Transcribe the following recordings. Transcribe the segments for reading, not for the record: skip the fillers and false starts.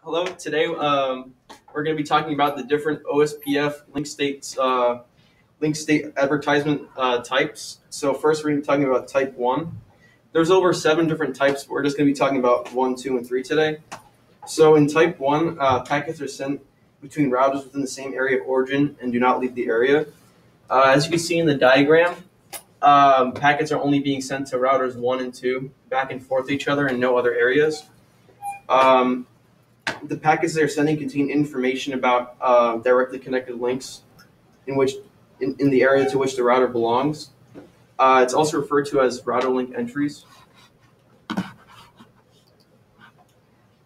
Hello. Today we're going to be talking about the different OSPF link state advertisement types. So first we're going to be talking about type 1. There's over 7 different types, but we're just going to be talking about 1, 2, and 3 today. So in type 1, packets are sent between routers within the same area of origin and do not leave the area. As you can see in the diagram, packets are only being sent to routers 1 and 2 back and forth each other and no other areas. The packets they're sending contain information about directly connected links in the area to which the router belongs. It's also referred to as router link entries. All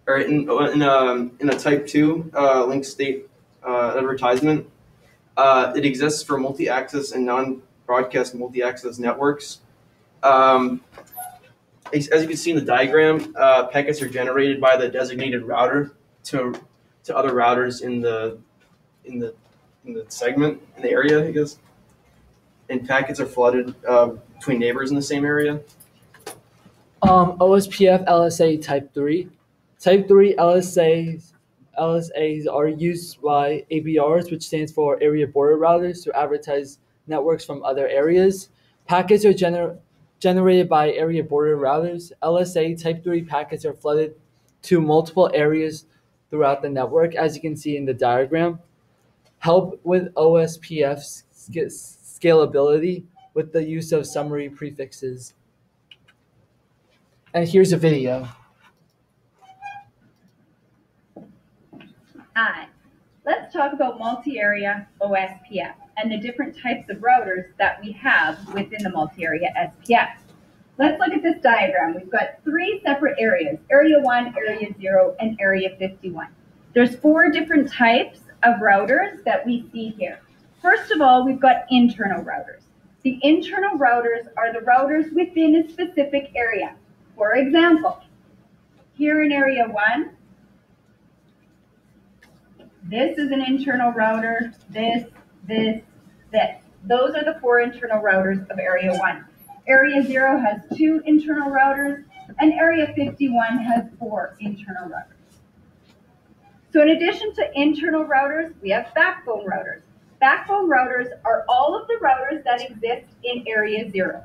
right, in a type 2 link state advertisement, it exists for multi-access and non-broadcast multi-access networks. As you can see in the diagram, packets are generated by the designated router to other routers in the segment, in the area, I guess. And packets are flooded between neighbors in the same area. OSPF LSA Type 3. Type 3 LSAs are used by ABRs, which stands for Area Border Routers, to advertise networks from other areas. Packets are generated by area border routers. LSA Type 3 packets are flooded to multiple areas throughout the network, as you can see in the diagram. Help with OSPF scalability with the use of summary prefixes. And here's a video. Hi, let's talk about multi-area OSPF and the different types of routers that we have within the multi-area SPF. Let's look at this diagram. We've got 3 separate areas, Area 1, Area 0, and Area 51. There's 4 different types of routers that we see here. First of all, we've got internal routers. The internal routers are the routers within a specific area. For example, here in Area 1, this is an internal router, this. Those are the 4 internal routers of Area 1. Area 0 has 2 internal routers, and Area 51 has 4 internal routers. So in addition to internal routers, we have backbone routers. Backbone routers are all of the routers that exist in Area 0.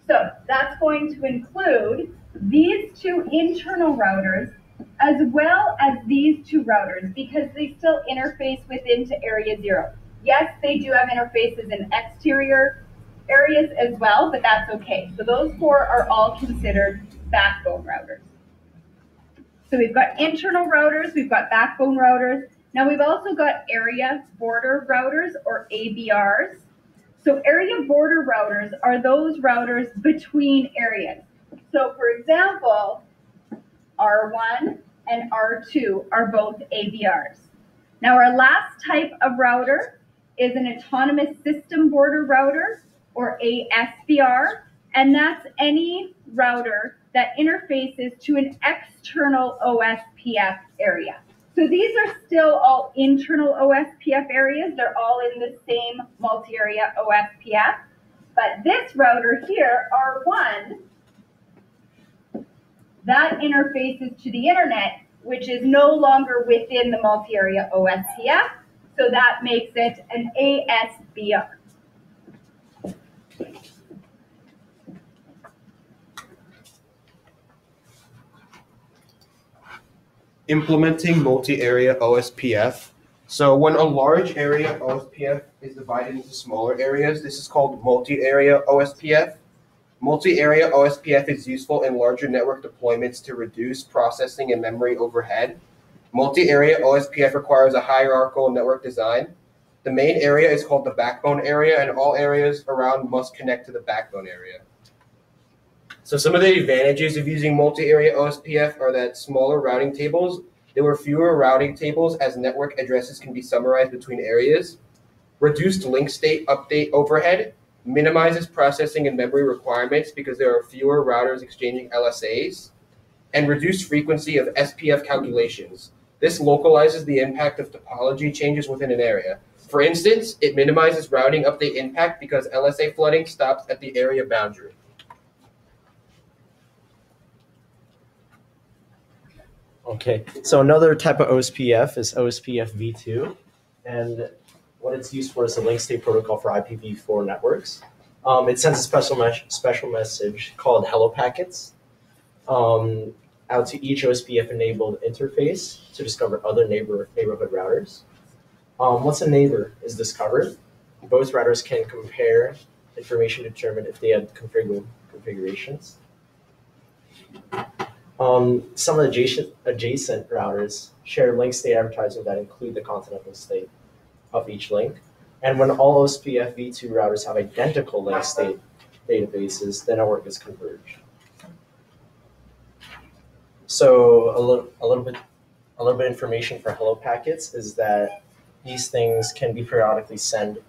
So that's going to include these 2 internal routers as well as these 2 routers, because they still interface into Area 0. Yes, they do have interfaces in exterior areas as well, but that's okay. So those 4 are all considered backbone routers. So we've got internal routers, we've got backbone routers. Now we've also got area border routers, or ABRs. So area border routers are those routers between areas. So for example, R1 and R2 are both ABRs. Now our last type of router is an autonomous system border router, or ASBR, and that's any router that interfaces to an external OSPF area. So these are still all internal OSPF areas. They're all in the same multi-area OSPF. But this router here, R1, that interfaces to the internet, which is no longer within the multi-area OSPF. So that makes it an ASBR. Implementing multi-area OSPF. So when a large area OSPF is divided into smaller areas, this is called multi-area OSPF. Multi-area OSPF is useful in larger network deployments to reduce processing and memory overhead. Multi-area OSPF requires a hierarchical network design. The main area is called the backbone area, and all areas around must connect to the backbone area. So some of the advantages of using multi-area OSPF are that smaller routing tables, there were fewer routing tables as network addresses can be summarized between areas. Reduced link state update overhead minimizes processing and memory requirements because there are fewer routers exchanging LSAs. And reduced frequency of SPF calculations. This localizes the impact of topology changes within an area. For instance, it minimizes routing update impact because LSA flooding stops at the area boundary. Okay, so another type of OSPF is OSPF V2, and what it's used for is a link state protocol for IPv4 networks. It sends a special message called hello packets out to each OSPF enabled interface to discover other neighborhood routers. Once a neighbor is discovered, both routers can compare information to determine if they have configurations. Some of the adjacent routers share link state advertisement that include the continental state of each link. And when all OSPF v2 routers have identical link state databases, the network is converged. So a little bit information for hello packets is that these things can be periodically sent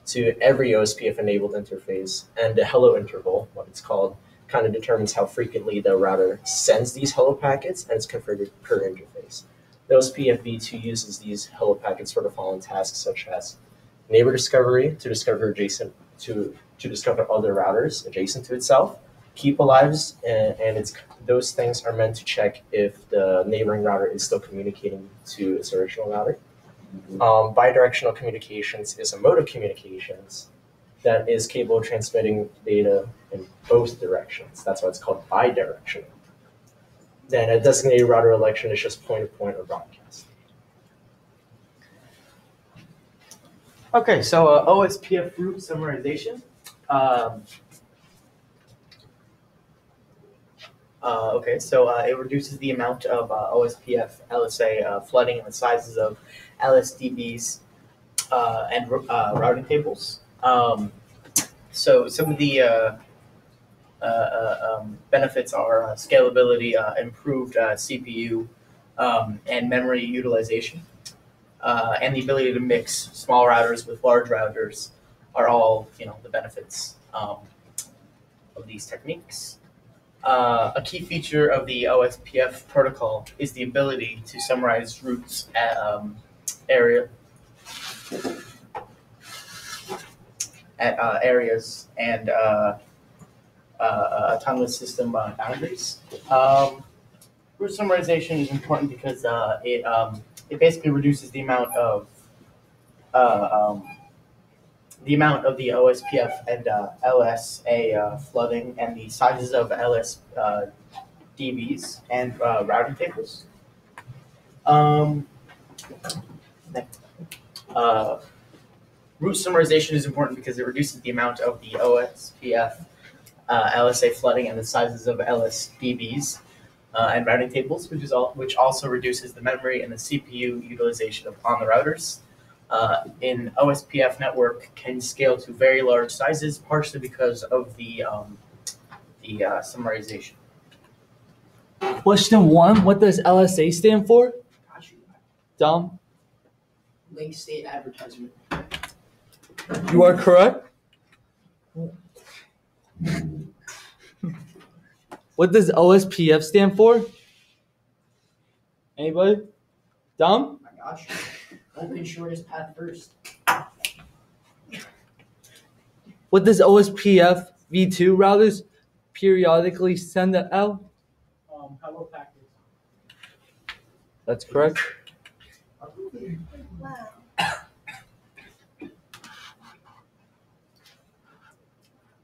to every OSPF enabled interface, and the hello interval, what it's called, kind of determines how frequently the router sends these hello packets, and it's configured per interface. The OSPF v2 uses these hello packets for the following tasks, such as neighbor discovery to discover to discover other routers adjacent to itself, keep alives, and those things are meant to check if the neighboring router is still communicating to its original router. Bidirectional communications is a mode of communications that is capable of transmitting data in both directions. That's why it's called bidirectional. Then a designated router election is just point-to-point or broadcast. Okay, so OSPF Route Summarization. It reduces the amount of OSPF LSA flooding and the sizes of LSDBs and routing tables. So some of the benefits are scalability, improved CPU, and memory utilization, and the ability to mix small routers with large routers are all the benefits of these techniques. A key feature of the OSPF protocol is the ability to summarize routes at areas and autonomous system boundaries. Route summarization is important because it basically reduces the amount of the OSPF and LSA flooding and the sizes of DBs and routing tables. Route summarization is important because it reduces the amount of the OSPF LSA flooding and the sizes of LSDBs and routing tables, which also reduces the memory and the CPU utilization on the routers. In OSPF network can scale to very large sizes, partially because of the summarization. Question 1, what does LSA stand for? Dom? Link state advertisement. You are correct. What does OSPF stand for? Anybody? Dom? Oh my gosh. Open shortest path first. What does OSPF v2 routers periodically send out? Hello packets. That's correct. Wow.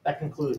That concludes.